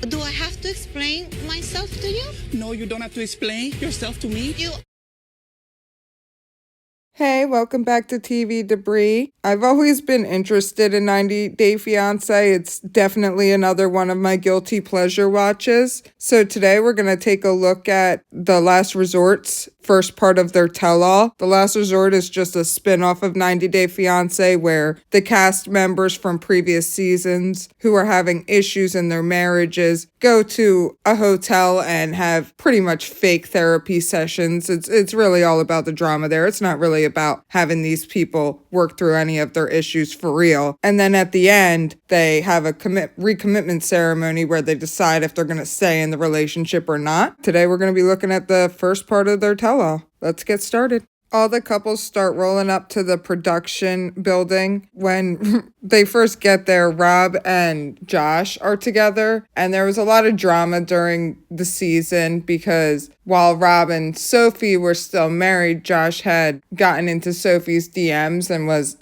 Do I have to explain myself to you? No, you don't have to explain yourself to me. Hey, welcome back to TV Debris. I've always been interested in 90 Day Fiancé. It's definitely another one of my guilty pleasure watches. So today we're going to take a look at The Last Resort's first part of their tell-all. The Last Resort is just a spin-off of 90 Day Fiancé where the cast members from previous seasons who are having issues in their marriages go to a hotel and have pretty much fake therapy sessions. It's really all about the drama there. It's not really about having these people work through any of their issues for real. And then at the end, they have a recommitment ceremony where they decide if they're going to stay in the relationship or not. Today, we're going to be looking at the first part of their tell-all. Let's get started. All the couples start rolling up to the production building. When they first get there, Rob and Josh are together, and there was a lot of drama during the season because while Rob and Sophie were still married, Josh had gotten into Sophie's DMs and was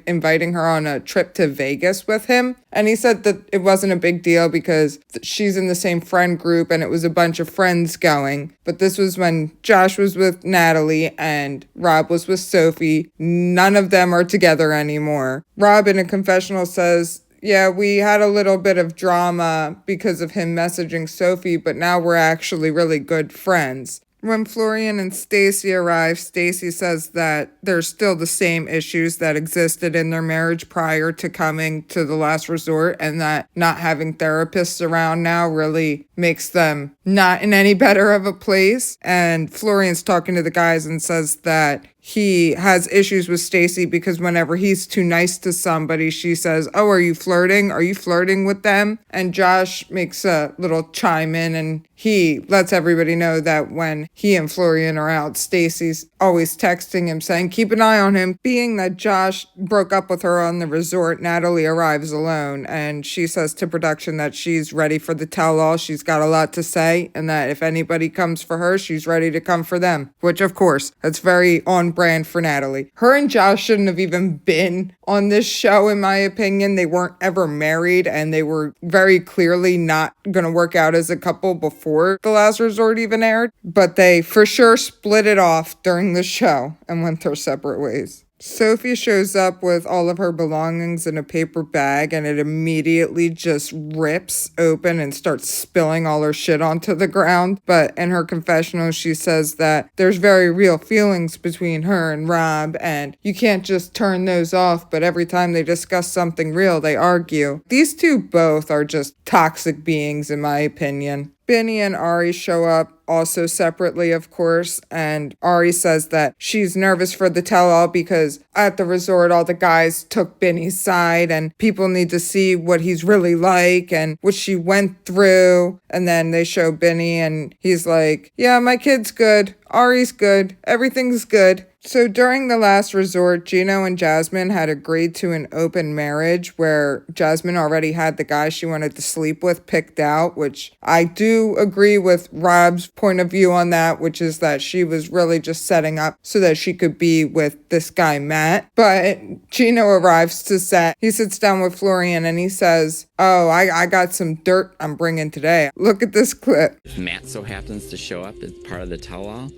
inviting her on a trip to Vegas with him. And he said that it wasn't a big deal because she's in the same friend group and it was a bunch of friends going. But this was when Josh was with Natalie and Rob was with Sophie. None of them are together anymore. Rob in a confessional says, yeah, we had a little bit of drama because of him messaging Sophie, but now we're actually really good friends. When Florian and Stacy arrive, Stacy says that there's still the same issues that existed in their marriage prior to coming to the last resort, and that not having therapists around now really makes them not in any better of a place. And Florian's talking to the guys and says that he has issues with Stacy because whenever he's too nice to somebody, she says, "Oh, are you flirting? Are you flirting with them?" And Josh makes a little chime in and he lets everybody know that when he and Florian are out, Stacy's always texting him saying, keep an eye on him. Being that Josh broke up with her on the resort, Natalie arrives alone and she says to production that she's ready for the tell-all. She's got a lot to say and that if anybody comes for her, she's ready to come for them, which of course, that's very on brand for Natalie. Her and Josh shouldn't have even been on this show, in my opinion. They weren't ever married and they were very clearly not going to work out as a couple before The Last Resort even aired, but they for sure split it off during the show and went their separate ways. Sophie shows up with all of her belongings in a paper bag and it immediately just rips open and starts spilling all her shit onto the ground. But in her confessional, she says that there's very real feelings between her and Rob and you can't just turn those off, but every time they discuss something real, they argue. These two both are just toxic beings, in my opinion. Benny and Ari show up also separately, of course, and Ari says that she's nervous for the tell-all because at the resort, all the guys took Benny's side and people need to see what he's really like and what she went through. And then they show Benny and he's like, yeah, my kid's good. Ari's good. Everything's good. So during The Last Resort, Gino and Jasmine had agreed to an open marriage where Jasmine already had the guy she wanted to sleep with picked out, which I do agree with Rob's point of view on that, which is that she was really just setting up so that she could be with this guy, Matt. But Gino arrives to set. He sits down with Florian and he says, oh, I got some dirt I'm bringing today. Look at this clip. If Matt so happens to show up as part of the tell-all,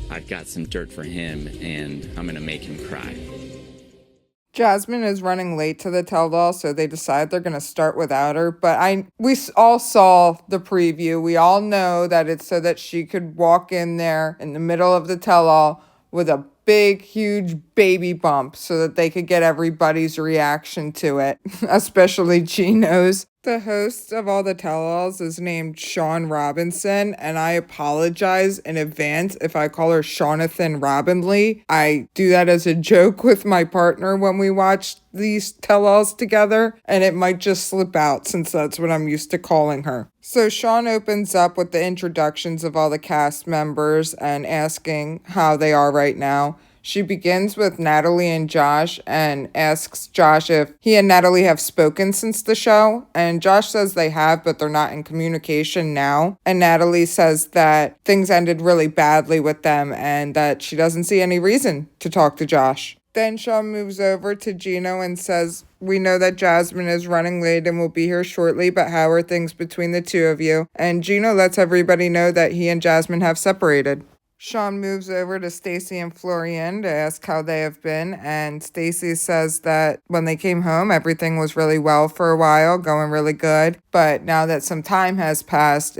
I've got some dirt for him, and I'm going to make him cry. Jasmine is running late to the tell-all, so they decide they're going to start without her. But we all saw the preview. We all know that it's so that she could walk in there in the middle of the tell-all with a big, huge baby bump so that they could get everybody's reaction to it, especially Gino's. The host of all the tell-alls is named Sean Robinson, and I apologize in advance if I call her Shaunathan Robinley. I do that as a joke with my partner when we watch these tell-alls together, and it might just slip out since that's what I'm used to calling her. So Sean opens up with the introductions of all the cast members and asking how they are right now. She begins with Natalie and Josh and asks Josh if he and Natalie have spoken since the show. And Josh says they have, but they're not in communication now. And Natalie says that things ended really badly with them and that she doesn't see any reason to talk to Josh. Then Sean moves over to Gino and says, we know that Jasmine is running late and will be here shortly, but how are things between the two of you? And Gino lets everybody know that he and Jasmine have separated. Sean moves over to Stacy and Florian to ask how they have been, and Stacy says that when they came home, everything was really well for a while, going really good. But now that some time has passed,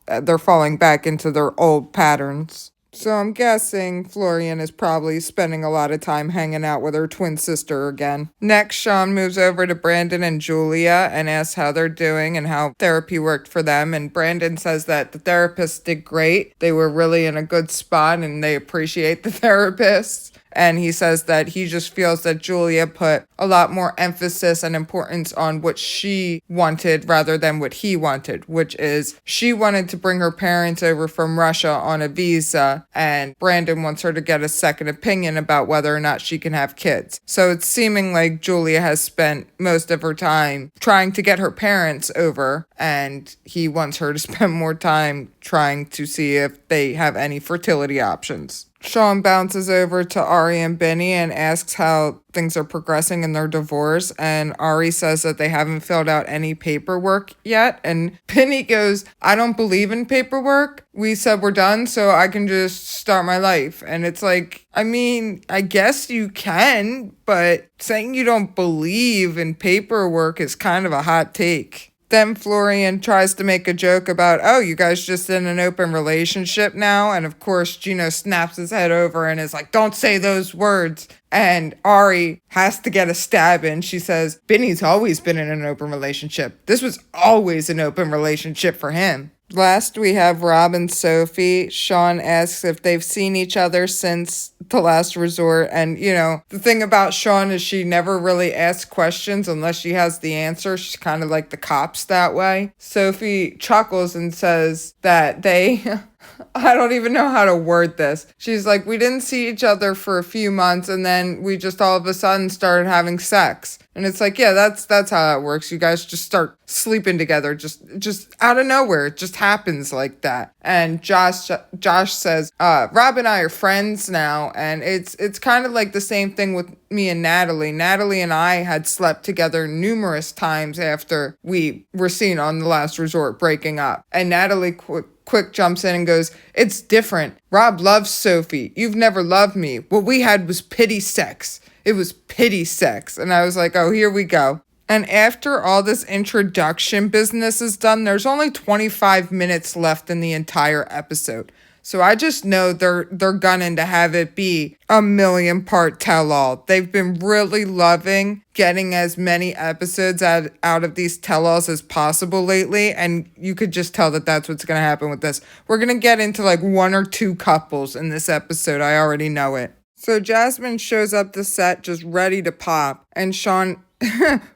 they're falling back into their old patterns. So I'm guessing Florian is probably spending a lot of time hanging out with her twin sister again. Next, Sean moves over to Brandon and Julia and asks how they're doing and how therapy worked for them. And Brandon says that the therapists did great. They were really in a good spot and they appreciate the therapists. And he says that he just feels that Julia put a lot more emphasis and importance on what she wanted rather than what he wanted, which is she wanted to bring her parents over from Russia on a visa, and Brandon wants her to get a second opinion about whether or not she can have kids. So it's seeming like Julia has spent most of her time trying to get her parents over, and he wants her to spend more time trying to see if they have any fertility options. Sean bounces over to Ari and Benny and asks how things are progressing in their divorce, and Ari says that they haven't filled out any paperwork yet, and Benny goes, I don't believe in paperwork. We said we're done, so I can just start my life. And it's like, I mean, I guess you can, but saying you don't believe in paperwork is kind of a hot take. Then Florian tries to make a joke about, oh, you guys just in an open relationship now? And of course, Gino snaps his head over and is like, don't say those words. And Ari has to get a stab in. She says, Benny's always been in an open relationship. This was always an open relationship for him. Last, we have Rob and Sophie. Sean asks if they've seen each other since the last resort. And, you know, the thing about Sean is she never really asks questions unless she has the answer. She's kind of like the cops that way. Sophie chuckles and says that they... I don't even know how to word this. She's like, we didn't see each other for a few months and then we just all of a sudden started having sex. And it's like, yeah, that's how that works. You guys just start sleeping together, just out of nowhere. It just happens like that. And Josh says, Rob and I are friends now, and it's kind of like the same thing with me and Natalie. Natalie and I had slept together numerous times after we were seen on The Last Resort breaking up. And Natalie quick jumps in and goes, it's different. Rob loves Sophie. You've never loved me. What we had was pity sex. It was pity sex. And I was like, oh, here we go. And after all this introduction business is done, there's only 25 minutes left in the entire episode. So I just know they're gunning to have it be a 1,000,000-part tell-all. They've been really loving getting as many episodes out of these tell-alls as possible lately, and you could just tell that that's what's going to happen with this. We're going to get into like 1 or 2 couples in this episode. I already know it. So Jasmine shows up the set just ready to pop, and Sean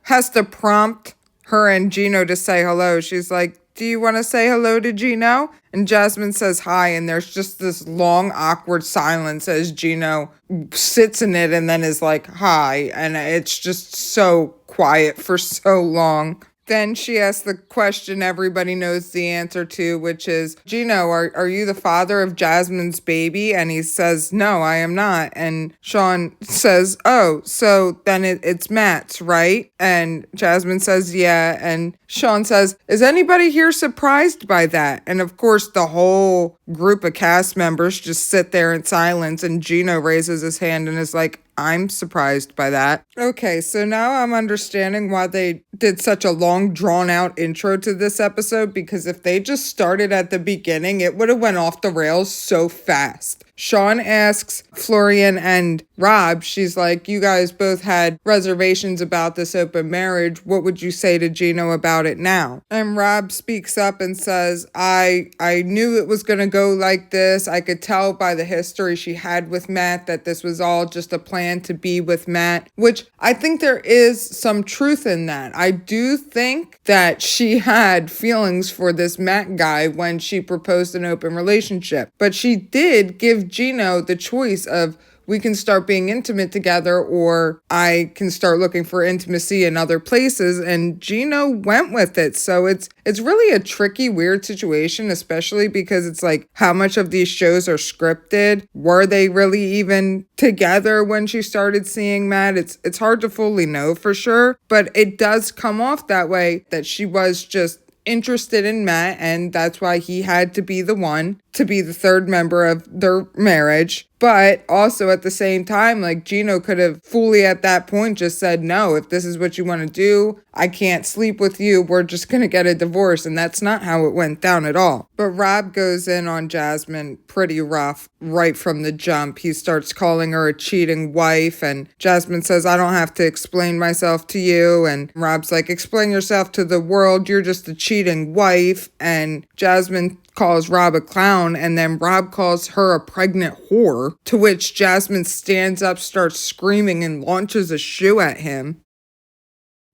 has to prompt her and Gino to say hello. She's like, do you want to say hello to Gino? And Jasmine says hi, and there's just this long, awkward silence as Gino sits in it and then is like, hi. And it's just so quiet for so long. Then she asks the question everybody knows the answer to, which is, Gino, are you the father of Jasmine's baby? And he says, no, I am not. And Sean says, oh, so then it's Matt's, right? And Jasmine says, yeah. And Sean says, is anybody here surprised by that? And of course, the whole group of cast members just sit there in silence, and Gino raises his hand and is like, I'm surprised by that. Okay, so now I'm understanding why they did such a long, drawn-out intro to this episode, because if they just started at the beginning, it would have went off the rails so fast. Sean asks Florian and Rob, she's like, you guys both had reservations about this open marriage. What would you say to Gino about it now? And Rob speaks up and says, I knew it was going to go like this. I could tell by the history she had with Matt that this was all just a plan to be with Matt, which I think there is some truth in that. I do think that she had feelings for this Matt guy when she proposed an open relationship, but she did give Gino the choice of we can start being intimate together, or I can start looking for intimacy in other places. And Gino went with it. So it's really a tricky, weird situation, especially because it's like, how much of these shows are scripted? Were they really even together when she started seeing Matt? It's hard to fully know for sure, but it does come off that way, that she was just interested in Matt, and that's why he had to be the one to be the third member of their marriage. But also at the same time, like, Gino could have fully at that point just said, no, if this is what you want to do, I can't sleep with you. We're just going to get a divorce. And that's not how it went down at all. But Rob goes in on Jasmine pretty rough right from the jump. He starts calling her a cheating wife, and Jasmine says, I don't have to explain myself to you. And Rob's like, explain yourself to the world. You're just a cheating wife. And Jasmine calls Rob a clown, and then Rob calls her a pregnant whore, to which Jasmine stands up, starts screaming, and launches a shoe at him.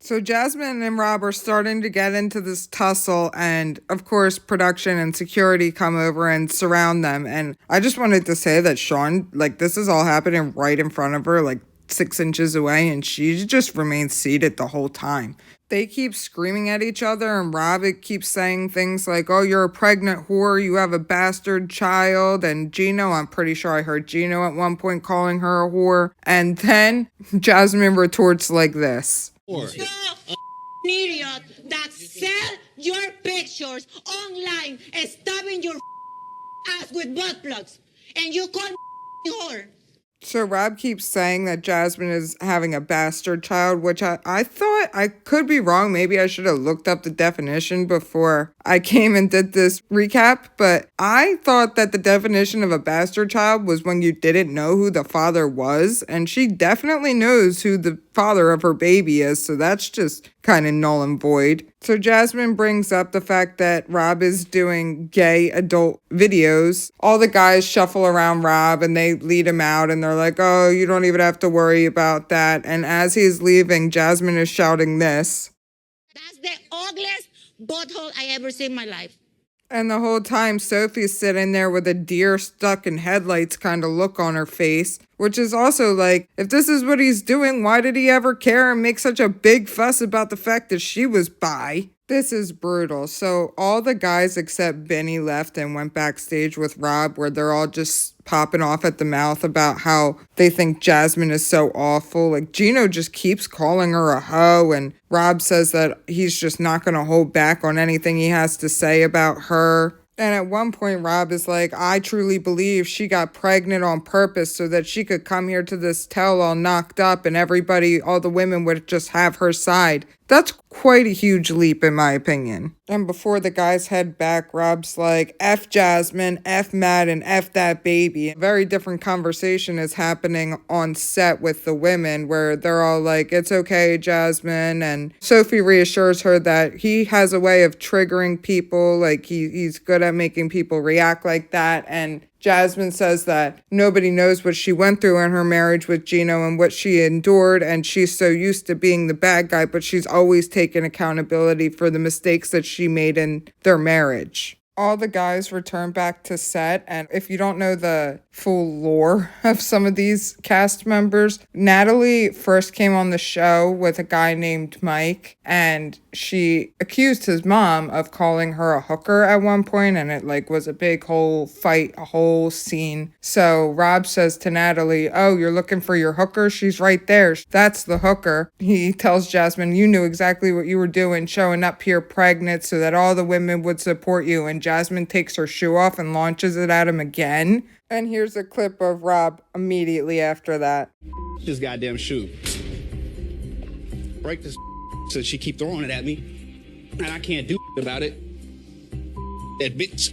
So Jasmine and Rob are starting to get into this tussle, and of course production and security come over and surround them. And I just wanted to say that Sean, like, this is all happening right in front of her, like 6 inches away, and she just remains seated the whole time. They keep screaming at each other, and Rob keeps saying things like, oh, you're a pregnant whore, you have a bastard child. And Gino, I'm pretty sure I heard Gino at one point calling her a whore. And then Jasmine retorts like this. You're an idiot that sell your pictures online, stabbing your ass with butt plugs, and you call me whore. So Rob keeps saying that Jasmine is having a bastard child, which I thought, I could be wrong. Maybe I should have looked up the definition before I came and did this recap. But I thought that the definition of a bastard child was when you didn't know who the father was. And she definitely knows who the father of her baby is. So that's just kind of null and void. So Jasmine brings up the fact that Rob is doing gay adult videos. All the guys shuffle around Rob and they lead him out, and they're like, oh, you don't even have to worry about that. And as he's leaving, Jasmine is shouting this. That's the ugliest butthole I ever seen in my life. And the whole time, Sophie's sitting there with a deer stuck in headlights kind of look on her face, which is also like, if this is what he's doing, why did he ever care and make such a big fuss about the fact that she was bi? This is brutal. So all the guys except Benny left and went backstage with Rob, where they're all just popping off at the mouth about how they think Jasmine is so awful. Like, Gino just keeps calling her a hoe, and Rob says that he's just not going to hold back on anything he has to say about her. And at one point, Rob is like, I truly believe she got pregnant on purpose so that she could come here to this tell-all knocked up and everybody, all the women would just have her side. That's quite a huge leap in my opinion. And before the guys head back, Rob's like, F Jasmine, F Matt, and F that baby. A very different conversation is happening on set with the women, where they're all like, it's okay, Jasmine. And Sophie reassures her that he has a way of triggering people. Like, he's good at making people react like that. And Jasmine says that nobody knows what she went through in her marriage with Gino and what she endured, and she's so used to being the bad guy, but she's always taken accountability for the mistakes that she made in their marriage. All the guys return back to set, and if you don't know the full lore of some of these cast members, Natalie first came on the show with a guy named Mike, and she accused his mom of calling her a hooker at one point, and it like was a big whole fight, a whole scene. So Rob says to Natalie, oh, you're looking for your hooker? She's right there. That's the hooker. He tells Jasmine, you knew exactly what you were doing, showing up here pregnant so that all the women would support you. And Jasmine takes her shoe off and launches it at him again. And here's a clip of Rob immediately after that. This goddamn shoe. Break this so she keep throwing it at me. And I can't do about it. That bitch.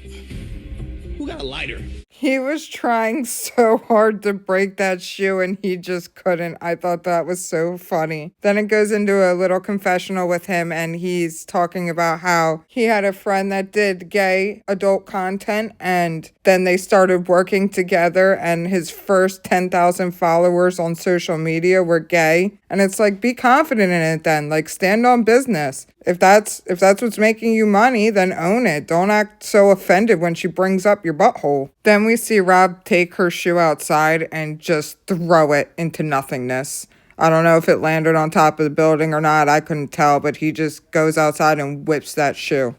Who got a lighter? He was trying so hard to break that shoe and he just couldn't. I thought that was so funny. Then it goes into a little confessional with him, and he's talking about how he had a friend that did gay adult content, and then they started working together, and his first 10,000 followers on social media were gay. And it's like, be confident in it then. Like, stand on business. if that's what's making you money, then own it. Don't act so offended when she brings up your butthole. Then we see Rob take her shoe outside and just throw it into nothingness. I don't know if it landed on top of the building or not. I couldn't tell, but he just goes outside and whips that shoe.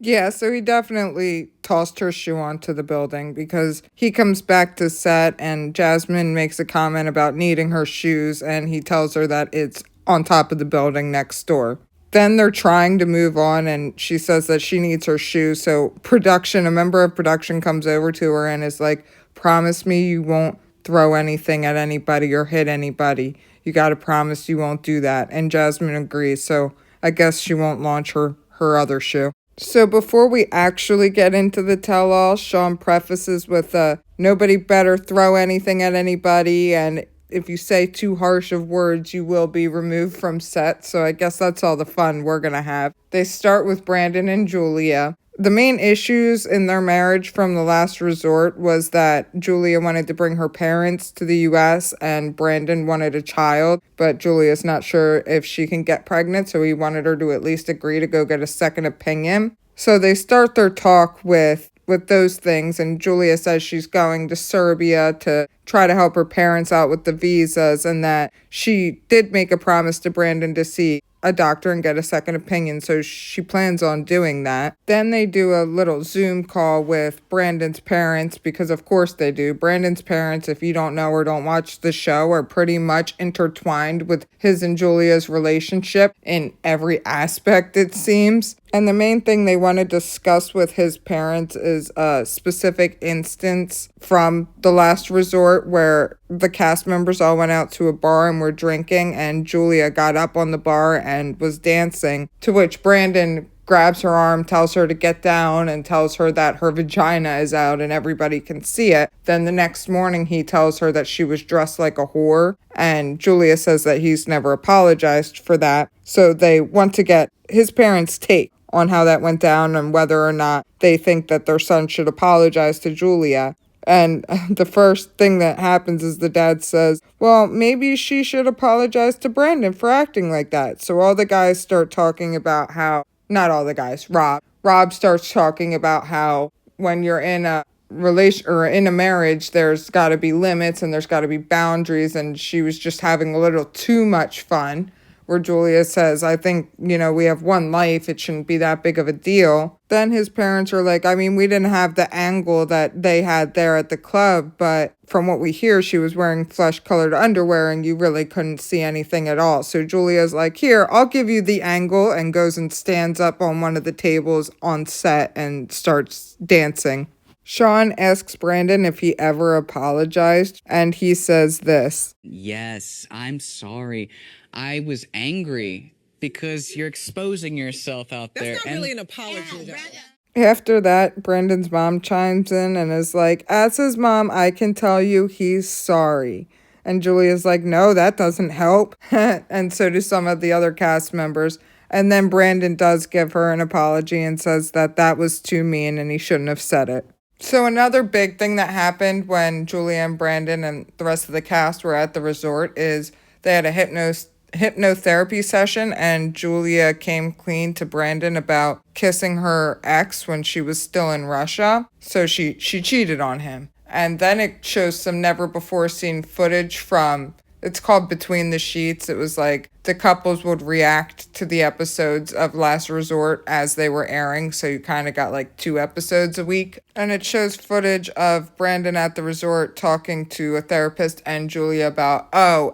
Yeah, so he definitely tossed her shoe onto the building because he comes back to set and Jasmine makes a comment about needing her shoes and he tells her that it's on top of the building next door. Then they're trying to move on and she says that she needs her shoes. So a member of production comes over to her and is like, promise me you won't throw anything at anybody or hit anybody. You got to promise you won't do that. And Jasmine agrees. So I guess she won't launch her other shoe. So before we actually get into the tell-all, Sean prefaces with nobody better throw anything at anybody, and if you say too harsh of words, you will be removed from set. So I guess that's all the fun we're going to have. They start with Brandon and Julia. The main issues in their marriage from the last resort was that Julia wanted to bring her parents to the U.S. and Brandon wanted a child, but Julia's not sure if she can get pregnant, so he wanted her to at least agree to go get a second opinion. So they start their talk with those things, and Julia says she's going to Serbia to try to help her parents out with the visas, and that she did make a promise to Brandon to see a doctor and get a second opinion, so she plans on doing that. Then they do a little Zoom call with Brandon's parents, because of course they do. Brandon's parents, if you don't know or don't watch the show, are pretty much intertwined with his and Julia's relationship in every aspect, it seems. And the main thing they want to discuss with his parents is a specific instance from the last resort where the cast members all went out to a bar and were drinking, and Julia got up on the bar and was dancing, to which Brandon grabs her arm, tells her to get down, and tells her that her vagina is out and everybody can see it. Then the next morning he tells her that she was dressed like a whore, and Julia says that he's never apologized for that. So they want to get his parents' take on how that went down and whether or not they think that their son should apologize to Julia. And the first thing that happens is the dad says, well, maybe she should apologize to Brandon for acting like that. So all the guys start talking about how, not all the guys, Rob starts talking about how when you're in a relation or in a marriage, there's got to be limits and there's got to be boundaries. And she was just having a little too much fun. Where Julia says, I think, we have one life. It shouldn't be that big of a deal. Then his parents are like, I mean, we didn't have the angle that they had there at the club, but from what we hear, she was wearing flesh-colored underwear and you really couldn't see anything at all. So Julia's like, here, I'll give you the angle, and goes and stands up on one of the tables on set and starts dancing. Sean asks Brandon if he ever apologized, and he says this. Yes, I'm sorry. I was angry because you're exposing yourself out there. That's not really an apology, though. After that, Brandon's mom chimes in and is like, as his mom, I can tell you he's sorry. And Julia's like, no, that doesn't help. And so do some of the other cast members. And then Brandon does give her an apology and says that was too mean and he shouldn't have said it. So another big thing that happened when Julia and Brandon and the rest of the cast were at the resort is they had a hypnotherapy session, and Julia came clean to Brandon about kissing her ex when she was still in Russia. So she cheated on him. And then it shows some never before seen footage from, it's called Between the Sheets. It was like the couples would react to the episodes of Last Resort as they were airing. So you kind of got like 2 episodes a week. And it shows footage of Brandon at the resort talking to a therapist and Julia about,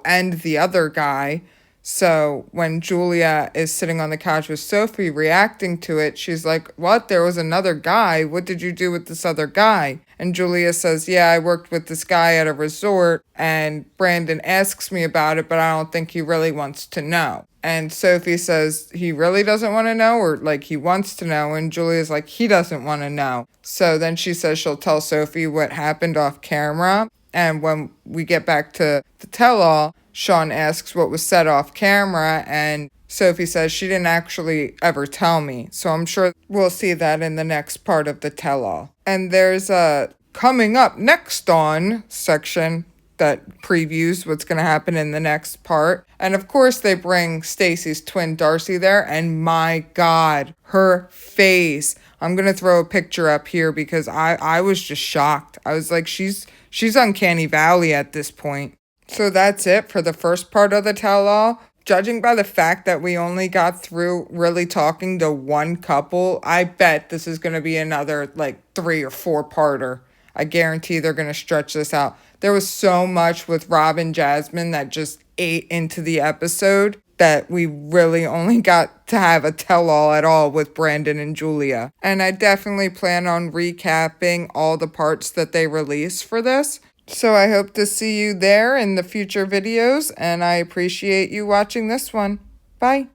and the other guy. So when Julia is sitting on the couch with Sophie reacting to it, she's like, what? There was another guy? What did you do with this other guy? And Julia says, yeah, I worked with this guy at a resort, and Brandon asks me about it, but I don't think he really wants to know. And Sophie says he really doesn't want to know, or like he wants to know, and Julia's like, he doesn't want to know. So then she says she'll tell Sophie what happened off camera, and when we get back to the tell-all, Sean asks what was said off camera, and Sophie says she didn't actually ever tell me. So I'm sure we'll see that in the next part of the tell-all. And there's a coming up next on section that previews what's going to happen in the next part. And of course, they bring Stacy's twin Darcy there, and my God, her face. I'm going to throw a picture up here because I was just shocked. I was like, she's Uncanny Valley at this point. So that's it for the first part of the tell-all. Judging by the fact that we only got through really talking to one couple, I bet this is going to be another like 3 or 4-parter. I guarantee they're going to stretch this out. There was so much with Rob and Jasmine that just ate into the episode that we really only got to have a tell-all at all with Brandon and Julia. And I definitely plan on recapping all the parts that they released for this. So I hope to see you there in the future videos, and I appreciate you watching this one. Bye.